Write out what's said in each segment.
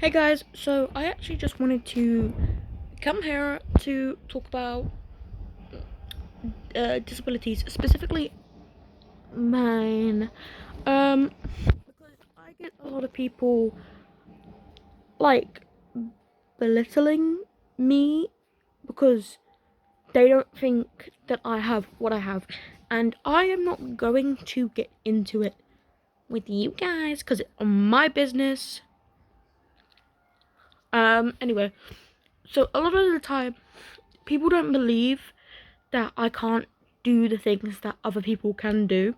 Hey guys, so I actually just wanted to come here to talk about disabilities, specifically mine. Because I get a lot of people like belittling me because they don't think that I have what I have, and I am not going to get into it with you guys because it's my business. Anyway, so a lot of the time, people don't believe that I can't do the things that other people can do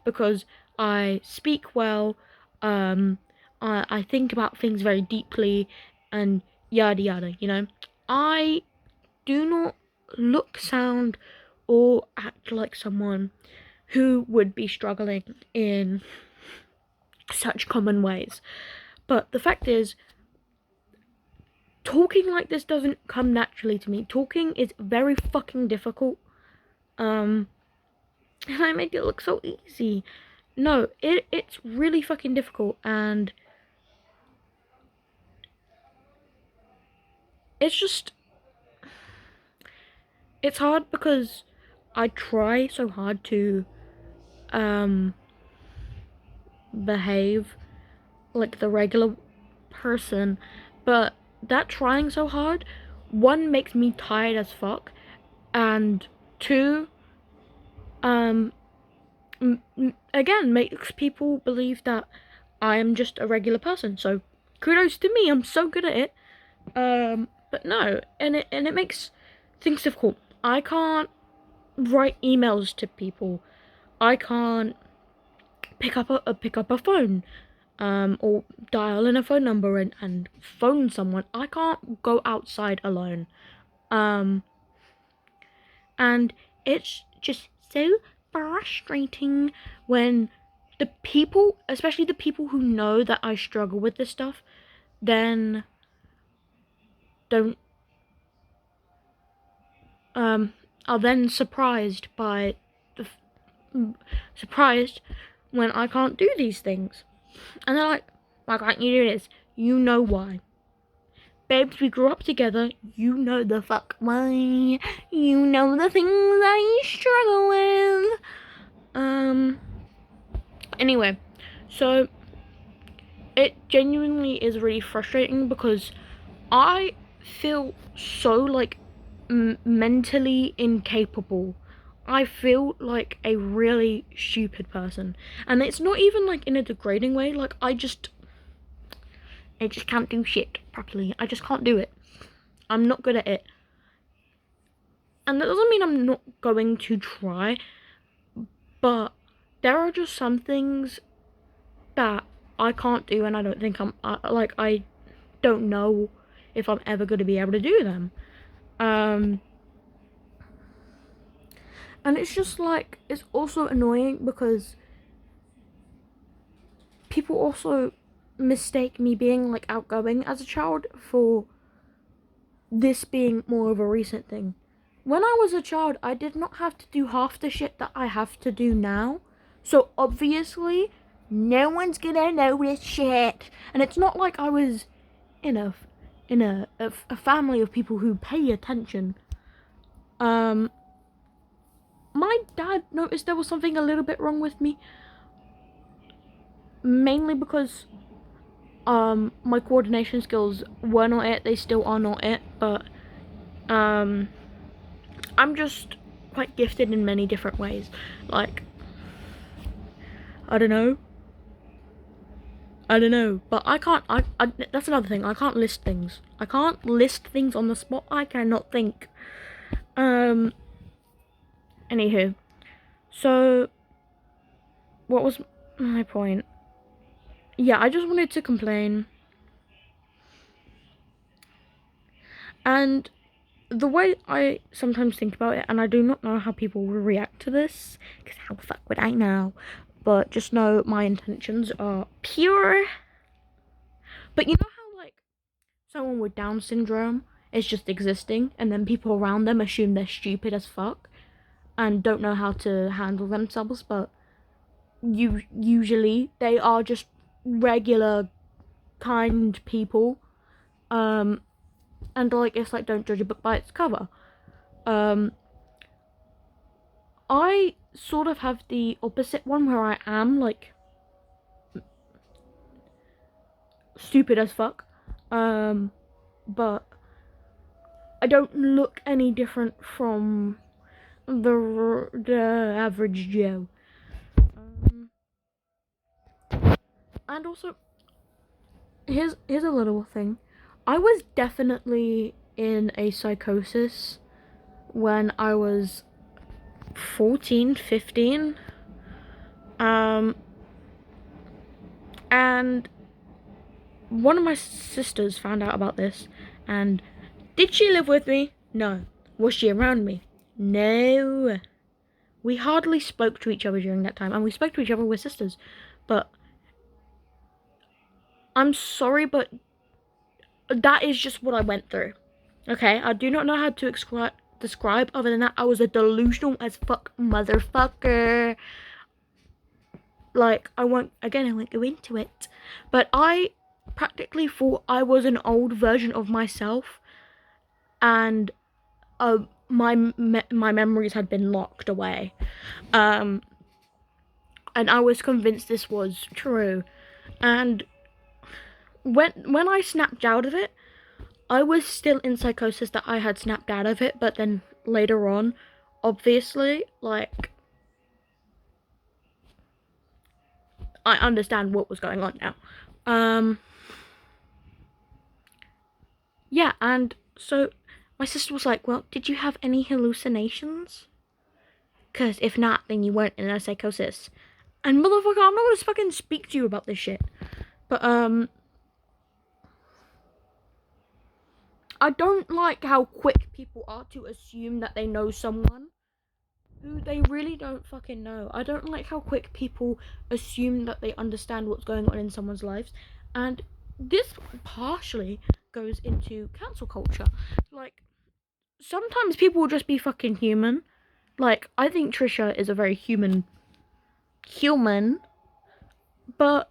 because I speak well, um, I think about things very deeply, and yada yada, I do not look, sound, or act like someone who would be struggling in such common ways. But the fact is, talking like this doesn't come naturally to me. Talking is very fucking difficult. And I make it look so easy. No, it's really fucking difficult, and it's just it's hard because I try so hard to behave like the regular person, but that trying so hard, one, makes me tired as fuck, and two, um again, makes people believe that I am just a regular person. So kudos to me, I'm so good at it. But no, and it makes things difficult. I can't write emails to people. I can't pick up a phone, or dial in a phone number and phone someone. I can't go outside alone. Um, and it's just so frustrating when the people, especially the people who know that I struggle with this stuff, then don't are then surprised when I can't do these things. And they're like, why can't you do this? You know why. Babes, we grew up together. You know the fuck why. You know the things I struggle with. Anyway, so it genuinely is really frustrating because I feel so like mentally incapable. I feel like a really stupid person, and it's not even like in a degrading way. Like I just can't do shit properly. I just can't do it. I'm not good at it, and that doesn't mean I'm not going to try. But there are just some things that I can't do, and I don't think I don't know if I'm ever going to be able to do them. And it's just like, it's also annoying because people also mistake me being like outgoing as a child for this being more of a recent thing. When I was a child, I did not have to do half the shit that I have to do now. So obviously, no one's gonna notice shit. And it's not like I was in a family of people who pay attention. My dad noticed there was something a little bit wrong with me, mainly because my coordination skills were not it. They still are not it, but I'm just quite gifted in many different ways. Like, I don't know, but I can't. That's another thing. I can't list things. I can't list things on the spot. I cannot think. Anywho, so what was my point? Yeah, I just wanted to complain. And the way I sometimes think about it, and I do not know how people will react to this, because how the fuck would I know? But just know my intentions are pure. But you know how, like, someone with Down syndrome is just existing, and then people around them assume they're stupid as fuck and don't know how to handle themselves, but usually they are just regular, kind people. And like it's like don't judge a book by its cover. I sort of have the opposite one where I am like stupid as fuck, but I don't look any different from the average Joe. And also, here's a little thing. I was definitely in a psychosis when I was 14, 15. And one of my sisters found out about this. And did she live with me? No. Was she around me? No. We hardly spoke to each other during that time. And we spoke to each other, we're sisters. But I'm sorry, but that is just what I went through. Okay? I do not know how to describe other than that. I was a delusional as fuck motherfucker. Like, I won't go into it. But I practically thought I was an old version of myself. And my memories had been locked away. And I was convinced this was true. And when I snapped out of it, I was still in psychosis that I had snapped out of it, but then later on, obviously, like, I understand what was going on now. Yeah, and so my sister was like, well, did you have any hallucinations? Because if not, then you weren't in a psychosis. And motherfucker, I'm not gonna fucking speak to you about this shit. But, I don't like how quick people are to assume that they know someone who they really don't fucking know. I don't like how quick people assume that they understand what's going on in someone's lives. And this partially goes into cancel culture. Like, sometimes people will just be fucking human. Like, I think Trisha is a very human, but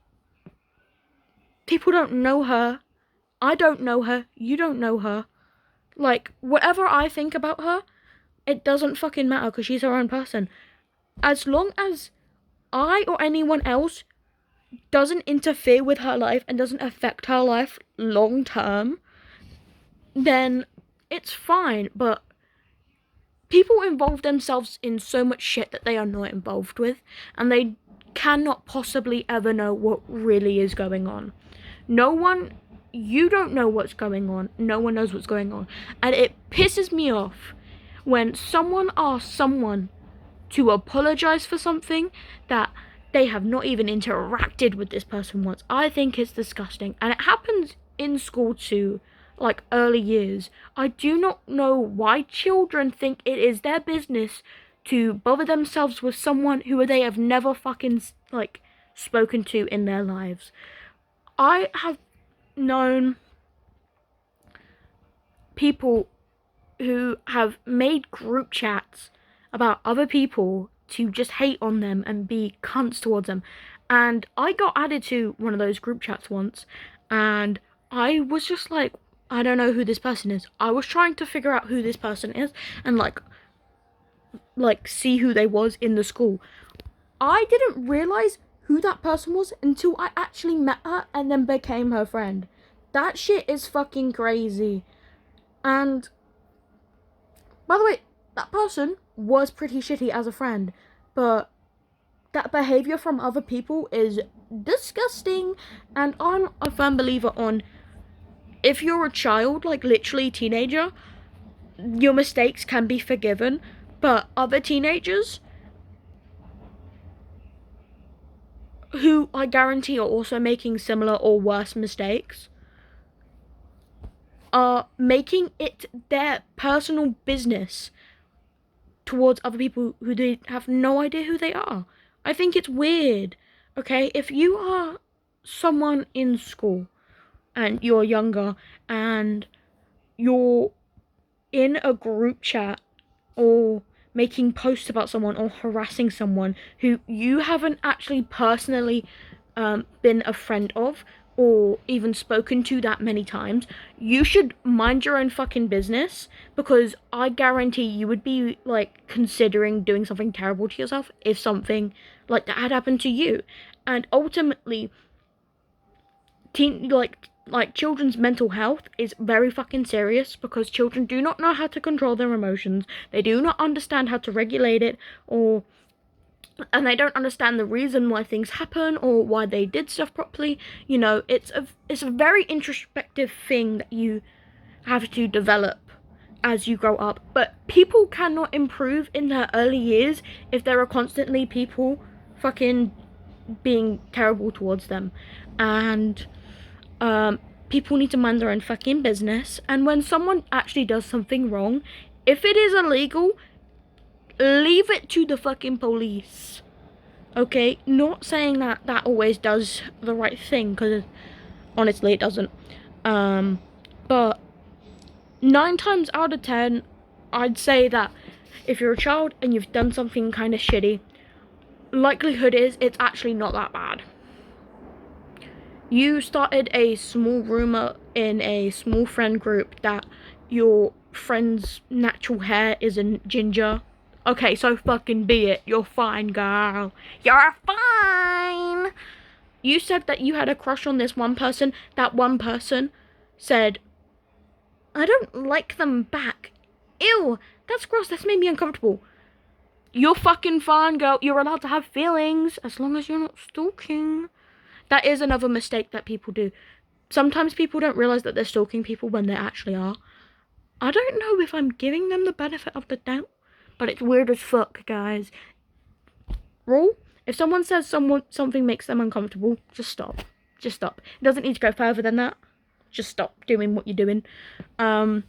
people don't know her. I don't know her. You don't know her. Like, whatever I think about her, it doesn't fucking matter because she's her own person. As long as I or anyone else doesn't interfere with her life and doesn't affect her life long term, then it's fine. But people involve themselves in so much shit that they are not involved with, and they cannot possibly ever know what really is going on. You don't know what's going on. No one knows what's going on. And it pisses me off when someone asks someone to apologize for something that they have not even interacted with this person once. I think it's disgusting. And it happens in school too, like early years. I do not know why children think it is their business to bother themselves with someone who they have never fucking, like, spoken to in their lives. I have known people who have made group chats about other people to just hate on them and be cunts towards them. And I got added to one of those group chats once, and I was just like, I don't know who this person is. I was trying to figure out who this person is and like see who they was in the school. I didn't realize who that person was until I actually met her and then became her friend. That shit is fucking crazy. And by the way, that person was pretty shitty as a friend, but that behavior from other people is disgusting. And I'm a firm believer on, if you're a child, like literally teenager, your mistakes can be forgiven, but other teenagers who I guarantee are also making similar or worse mistakes are making it their personal business towards other people who they have no idea who they are. I think it's weird. Okay, if you are someone in school and you're younger and you're in a group chat or making posts about someone or harassing someone who you haven't actually personally been a friend of, or even spoken to that many times, you should mind your own fucking business, because I guarantee you would be like considering doing something terrible to yourself if something like that had happened to you. And ultimately, teen like children's mental health is very fucking serious, because children do not know how to control their emotions. They do not understand how to regulate it, or and they don't understand the reason why things happen or why they did stuff properly. You know, it's a very introspective thing that you have to develop as you grow up. But people cannot improve in their early years if there are constantly people fucking being terrible towards them. And people need to mind their own fucking business. And when someone actually does something wrong, if it is illegal, leave it to the fucking police. Okay, not saying that that always does the right thing, because honestly it doesn't. But 9 times out of 10, I'd say that if you're a child and you've done something kind of shitty, likelihood is it's actually not that bad. You started a small rumor in a small friend group that your friend's natural hair isn't ginger. Okay, so fucking be it. You're fine, girl. You're fine. You said that you had a crush on this one person. That one person said, I don't like them back. Ew, that's gross. That's made me uncomfortable. You're fucking fine, girl. You're allowed to have feelings as long as you're not stalking. That is another mistake that people do. Sometimes people don't realize that they're stalking people when they actually are. I don't know if I'm giving them the benefit of the doubt, but it's weird as fuck, guys. Rule: if someone says something makes them uncomfortable, just stop. Just stop. It doesn't need to go further than that. Just stop doing what you're doing. There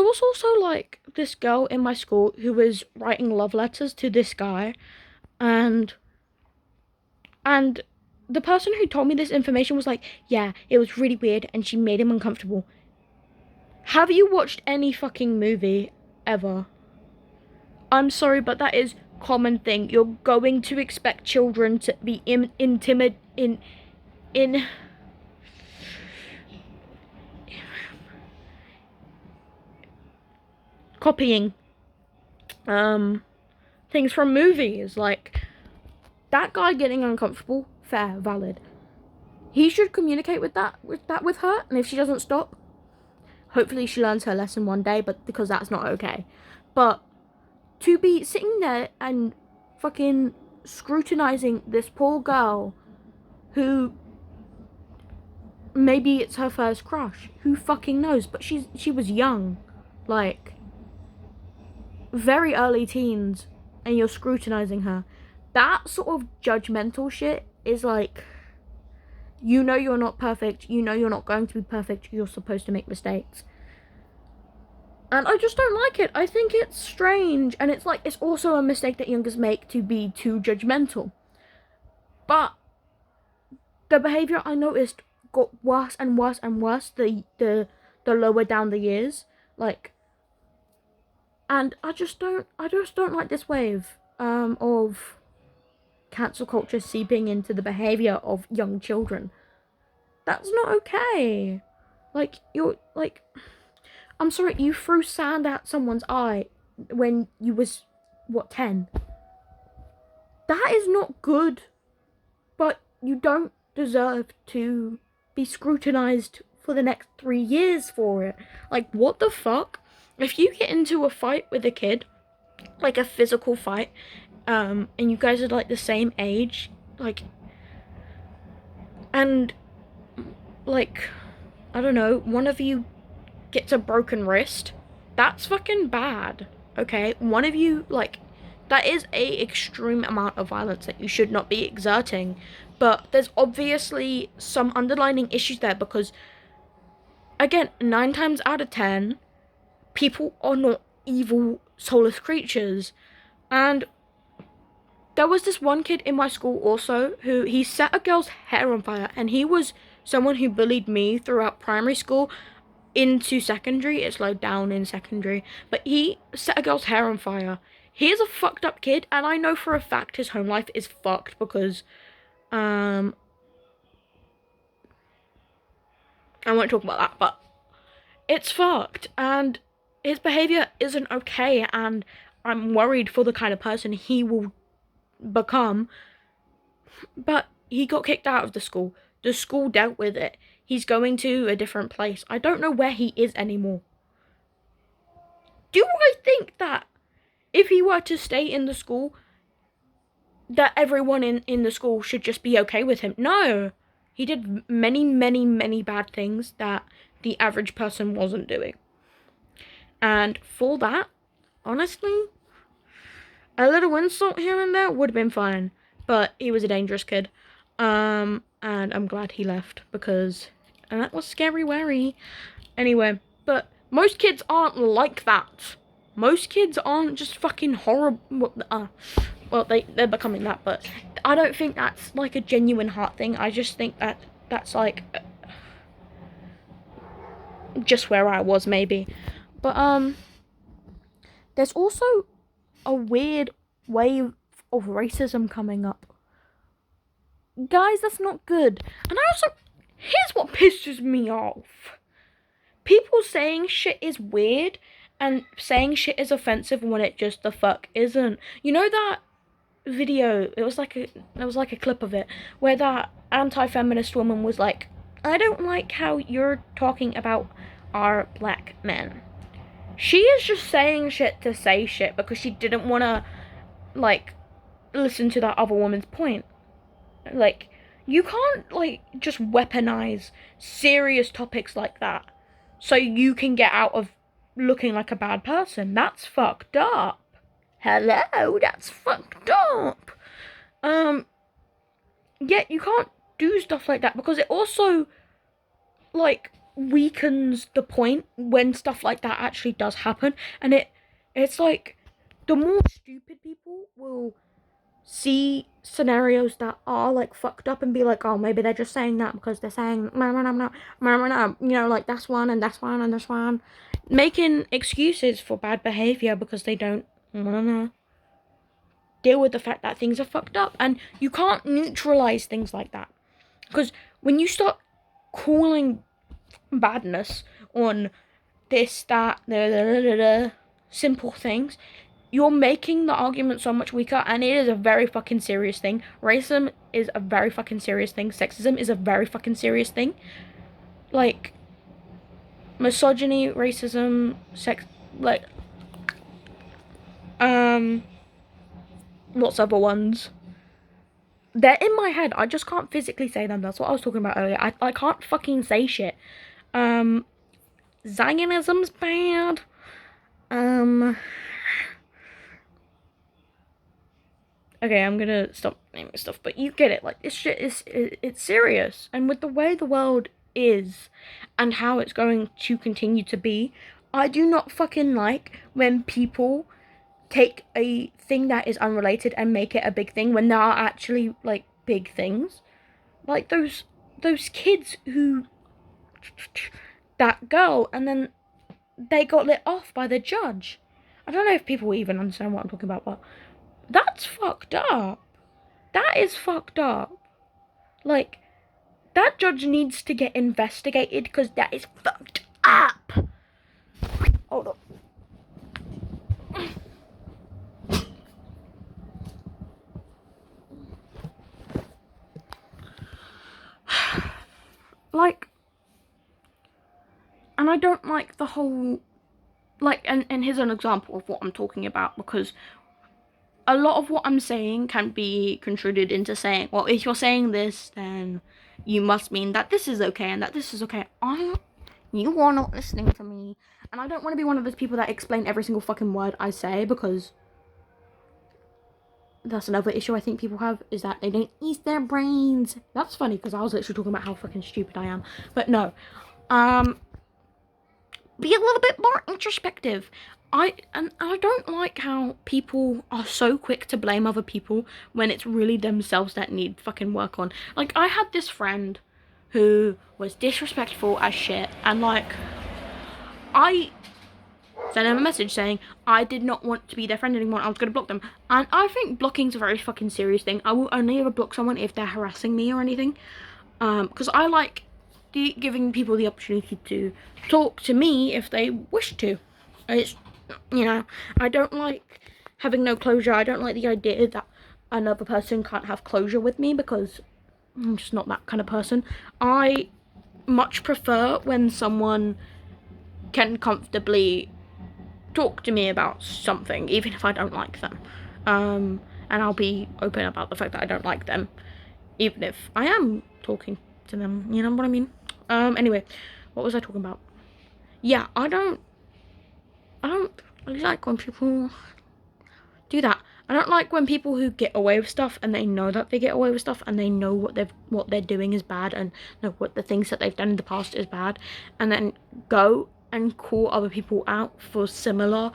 was also like this girl in my school who was writing love letters to this guy, and the person who told me this information was like, yeah, it was really weird and she made him uncomfortable. Have you watched any fucking movie ever? I'm sorry, but that is common thing. You're going to expect children to be copying things from movies. Like that guy getting uncomfortable, fair, valid. He should communicate with her, and if she doesn't stop, hopefully she learns her lesson one day, but because that's not okay. But to be sitting there and fucking scrutinizing this poor girl who maybe it's her first crush, who fucking knows, but she was young, like very early teens, and you're scrutinizing her. That sort of judgmental shit is like, you know you're not perfect, you know you're not going to be perfect, you're supposed to make mistakes. And I just don't like it. I think it's strange, and it's like, it's also a mistake that youngers make, to be too judgmental. But the behavior, I noticed, got worse and worse and worse the lower down the years. Like, and I just don't like this wave of cancel culture seeping into the behavior of young children. That's not okay. Like, you're like, I'm sorry, you threw sand at someone's eye when you was, what, 10? That is not good. But you don't deserve to be scrutinized for the next 3 years for it. Like, what the fuck? If you get into a fight with a kid, like a physical fight, and you guys are like the same age, like, and like, I don't know, one of you gets a broken wrist, that's fucking bad, okay? One of you, like, that is a extreme amount of violence that you should not be exerting. But there's obviously some underlying issues there, because, again, 9 times out of 10, people are not evil, soulless creatures. And there was this one kid in my school also who, he set a girl's hair on fire, and he was someone who bullied me throughout primary school into secondary. It slowed down in secondary, but he set a girl's hair on fire. He is a fucked up kid, and I know for a fact his home life is fucked, because I won't talk about that, but it's fucked, and his behavior isn't okay, and I'm worried for the kind of person he will become. But he got kicked out of the school. The school dealt with it. He's going to a different place. I don't know where he is anymore. Do I think that if he were to stay in the school, that everyone in the school should just be okay with him? No. He did many, many, many bad things that the average person wasn't doing. And for that, honestly, a little insult here and there would have been fine. But he was a dangerous kid. And I'm glad he left because that was scary wary. Anyway, but most kids aren't like that. Most kids aren't just fucking horrible. Well, they're becoming that, but I don't think that's like a genuine heart thing. I just think that that's like just where I was maybe. But there's also a weird wave of racism coming up. Guys, that's not good. And I also, here's what pisses me off. People saying shit is weird and saying shit is offensive when it just the fuck isn't. You know that video, it was like a clip of it where that anti-feminist woman was like, I don't like how you're talking about our black men. She is just saying shit to say shit because she didn't want to, like, listen to that other woman's point. Like, you can't, like, just weaponize serious topics like that so you can get out of looking like a bad person. That's fucked up. Hello, that's fucked up. Yeah, you can't do stuff like that because it also, like, weakens the point when stuff like that actually does happen. And it's like, the more stupid people will see scenarios that are like fucked up and be like, oh, maybe they're just saying that because they're saying you know, like that's one and that's one and that's one, making excuses for bad behavior because they don't deal with the fact that things are fucked up. And you can't neutralize things like that because when you start calling badness on this, that, simple things, you're making the argument so much weaker, and it is a very fucking serious thing. Racism is a very fucking serious thing. Sexism is a very fucking serious thing. Like, misogyny, racism, sex, like, what's other ones? They're in my head. I just can't physically say them. That's what I was talking about earlier. I can't fucking say shit. Zionism's bad. Okay, I'm gonna stop naming stuff, but you get it. Like, this shit is, it's serious. And with the way the world is and how it's going to continue to be, I do not fucking like when people take a thing that is unrelated and make it a big thing when there are actually, like, big things. Like those kids who, that girl, and then they got lit off by the judge. I don't know if people even understand what I'm talking about, but that's fucked up. That is fucked up. Like, that judge needs to get investigated because that is fucked up. Hold on. Like, and I don't like the whole, like, and here's an example of what I'm talking about, because a lot of what I'm saying can be construed into saying, well, if you're saying this, then you must mean that this is okay and that this is okay. You are not listening to me. And I don't want to be one of those people that explain every single fucking word I say, because that's another issue I think people have, is that they don't use their brains. That's funny, because I was literally talking about how fucking stupid I am. But no. Be a little bit more introspective. I don't like how people are so quick to blame other people when it's really themselves that need fucking work on. Like, I had this friend who was disrespectful as shit, and like, I sent him a message saying I did not want to be their friend anymore. I was gonna block them. And I think blocking's a very fucking serious thing. I will only ever block someone if they're harassing me or anything. Because I like giving people the opportunity to talk to me if they wish to. It's, you know, I don't like having no closure. I don't like the idea that another person can't have closure with me, because I'm just not that kind of person. I much prefer when someone can comfortably talk to me about something, even if I don't like them. And I'll be open about the fact that I don't like them, even if I am talking to them, you know what I mean? Anyway, what was I talking about? Yeah, I don't like when people do that. I don't like when people who get away with stuff, and they know that they get away with stuff, and they know what they're doing is bad, and know what the things that they've done in the past is bad, and then go and call other people out for similar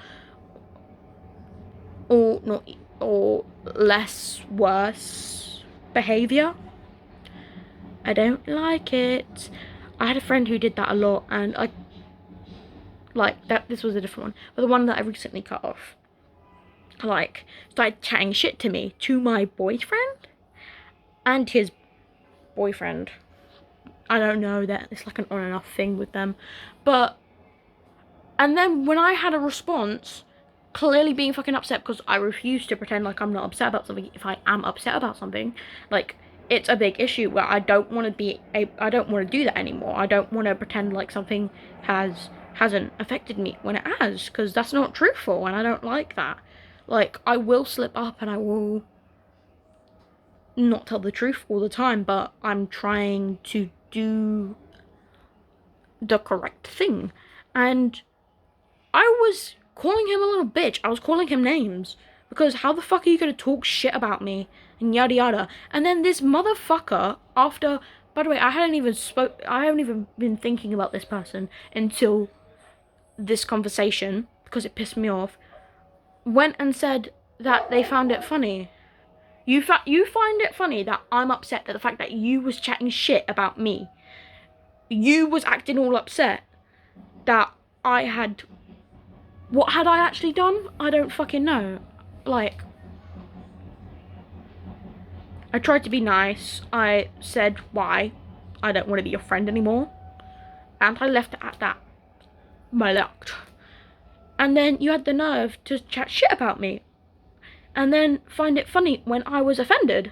or not or less worse behavior. I don't like it. I had a friend who did that a lot, and I like that. This was a different one, but the one that I recently cut off, like, started chatting shit to me, to my boyfriend and his boyfriend. I don't know, that it's like an on and off thing with them, but and then when I had a response, clearly being fucking upset because I refuse to pretend like I'm not upset about something. If I am upset about something, like, it's a big issue where I don't want to do that anymore. I don't want to pretend like something hasn't affected me when it has, because that's not truthful, and I don't like that. Like, I will slip up and I will not tell the truth all the time, but I'm trying to do the correct thing. And I was calling him a little bitch. I was calling him names, because how the fuck are you gonna talk shit about me and yada yada? And then this motherfucker, after, by the way, I haven't even been thinking about this person until this conversation, because it pissed me off, went and said that they found it funny. You find it funny that I'm upset at the fact that you was chatting shit about me. You was acting all upset that I had... What had I actually done? I don't fucking know. Like, I tried to be nice. I said why I don't want to be your friend anymore. And I left it at that. My luck. And then you had the nerve to chat shit about me. And then find it funny when I was offended.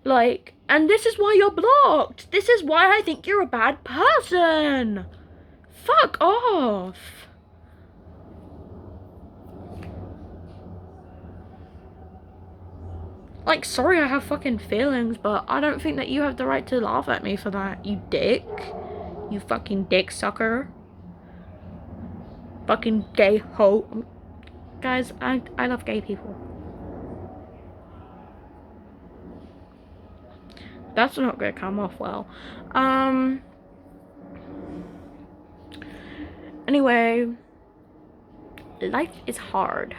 Like, and this is why you're blocked. This is why I think you're a bad person. Fuck off. Like, sorry I have fucking feelings, but I don't think that you have the right to laugh at me for that, you dick. You fucking dick sucker. Fucking gay hoe. Guys, I love gay people. That's not gonna come off well. Anyway, life is hard.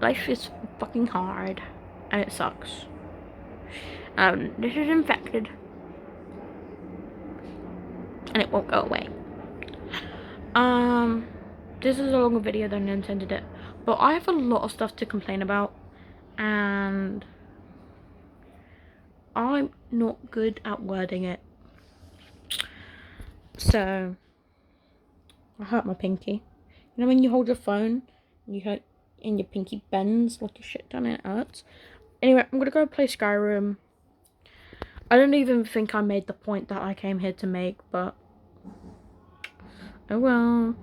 Life is fucking hard, and it sucks. This is infected, and it won't go away. This is a longer video than I intended it, but I have a lot of stuff to complain about, and I'm not good at wording it. So, I hurt my pinky. You know when you hold your phone, and your pinky bends like a shit ton and it hurts? Anyway, I'm gonna go play Skyrim. I don't even think I made the point that I came here to make, but oh well.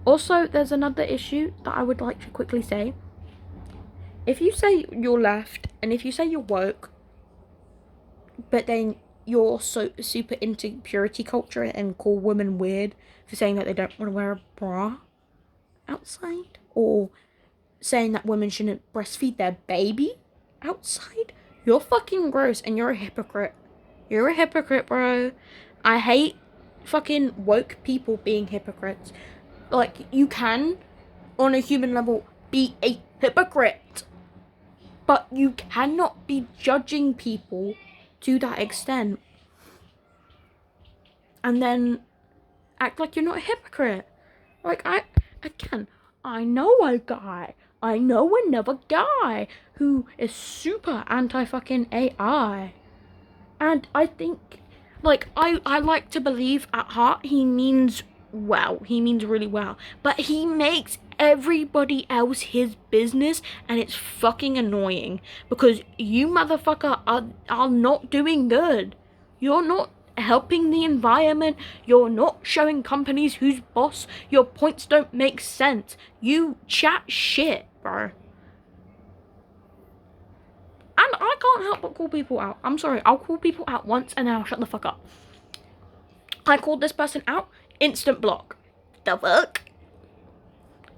Also, there's another issue that I would like to quickly say. If you say you're left, and if you say you're woke, but then you're so super into purity culture and call women weird for saying that they don't want to wear a bra outside, or saying that women shouldn't breastfeed their baby outside, you're fucking gross and you're a hypocrite. You're a hypocrite, bro. I hate fucking woke people being hypocrites. Like, you can, on a human level, be a hypocrite, but you cannot be judging people to that extent and then act like you're not a hypocrite. Like, I can. I know a guy. I know another guy who is super anti-fucking AI. And I think, like, I like to believe at heart he means well. He means really well. But he makes everybody else his business, and it's fucking annoying. Because you motherfucker are not doing good. You're not helping the environment. You're not showing companies who's boss. Your points don't make sense. You chat shit, bro. And I can't help but call people out. I'm sorry, I'll call people out once and then I'll shut the fuck up. I called this person out, instant block. The fuck?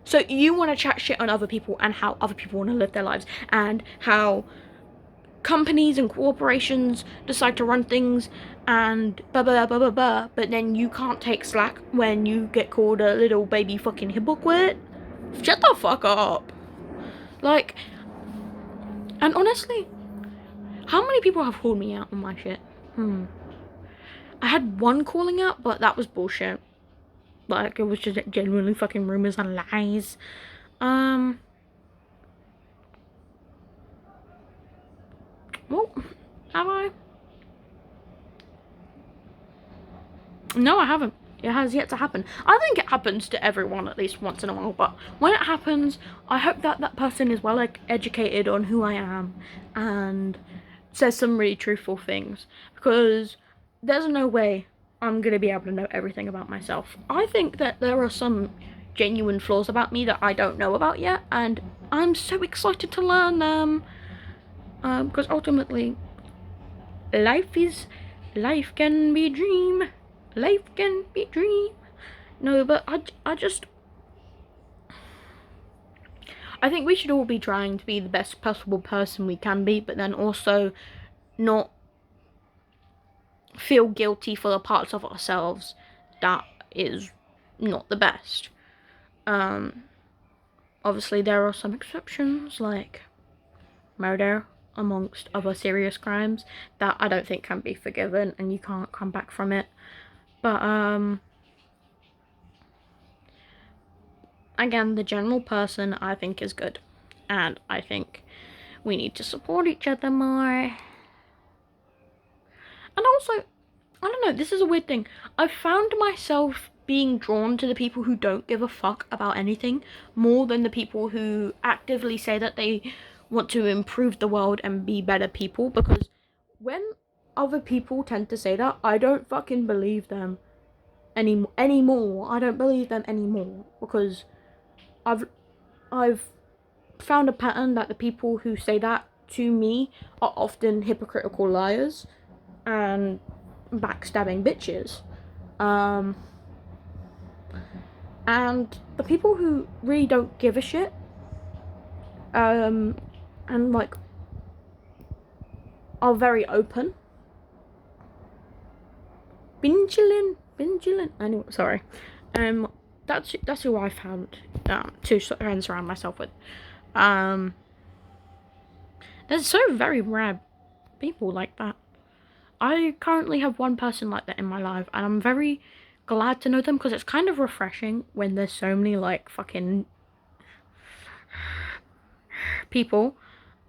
So you want to chat shit on other people and how other people want to live their lives and how companies and corporations decide to run things and blah blah blah blah blah, but then you can't take slack when you get called a little baby fucking hypocrite? Shut the fuck up. Like, and honestly, how many people have called me out on my shit? I had one calling out, but that was bullshit. Like, it was just genuinely fucking rumors and lies. Well, have I? No, I haven't. It has yet to happen. I think it happens to everyone at least once in a while, but when it happens, I hope that that person is well educated on who I am and says some really truthful things, because there's no way I'm gonna be able to know everything about myself. I think that there are some genuine flaws about me that I don't know about yet, and I'm so excited to learn them. Because ultimately, life can be a dream. Life can be a dream. No, but I think we should all be trying to be the best possible person we can be, but then also not feel guilty for the parts of ourselves that is not the best. Obviously there are some exceptions, like murder, amongst other serious crimes, that I don't think can be forgiven and you can't come back from it. But again, the general person I think is good, and I think we need to support each other more. And also, I don't know, this is a weird thing. I've found myself being drawn to the people who don't give a fuck about anything more than the people who actively say that they want to improve the world and be better people, because when other people tend to say that, I don't fucking believe them anymore. I don't believe them anymore, because I've found a pattern that the people who say that to me are often hypocritical liars and backstabbing bitches. And the people who really don't give a shit, and like are very open. Benjamin. Anyway, sorry. That's who I found to surround myself with. There's so very rare people like that. I currently have one person like that in my life, and I'm very glad to know them, because it's kind of refreshing when there's so many like fucking people.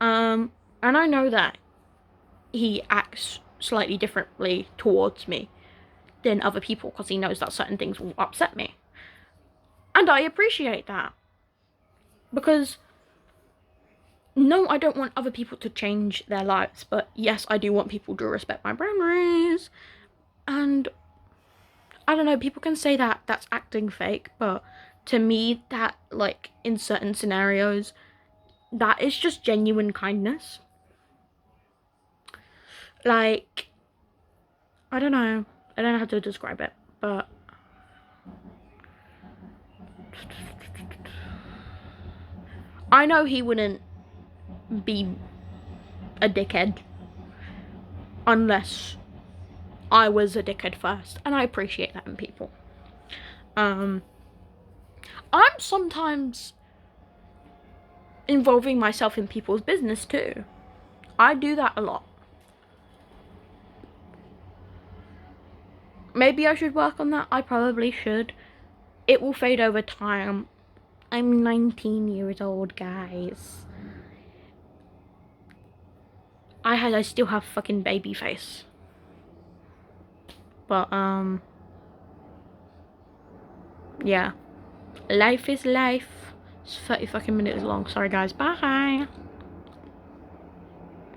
And I know that he acts slightly differently towards me than other people, because he knows that certain things will upset me. And I appreciate that, because no, I don't want other people to change their lives, but yes, I do want people to respect my boundaries. And I don't know, people can say that that's acting fake, but to me, that, like, in certain scenarios, that is just genuine kindness. Like, I don't know how to describe it, but I know he wouldn't be a dickhead unless I was a dickhead first, and I appreciate that in people. I'm sometimes involving myself in people's business too. I do that a lot. Maybe I should work on that. I probably should. It will fade over time. I'm 19 years old, guys. I still have fucking baby face. But, yeah. Life is life. It's 30 fucking minutes long. Sorry, guys. Bye.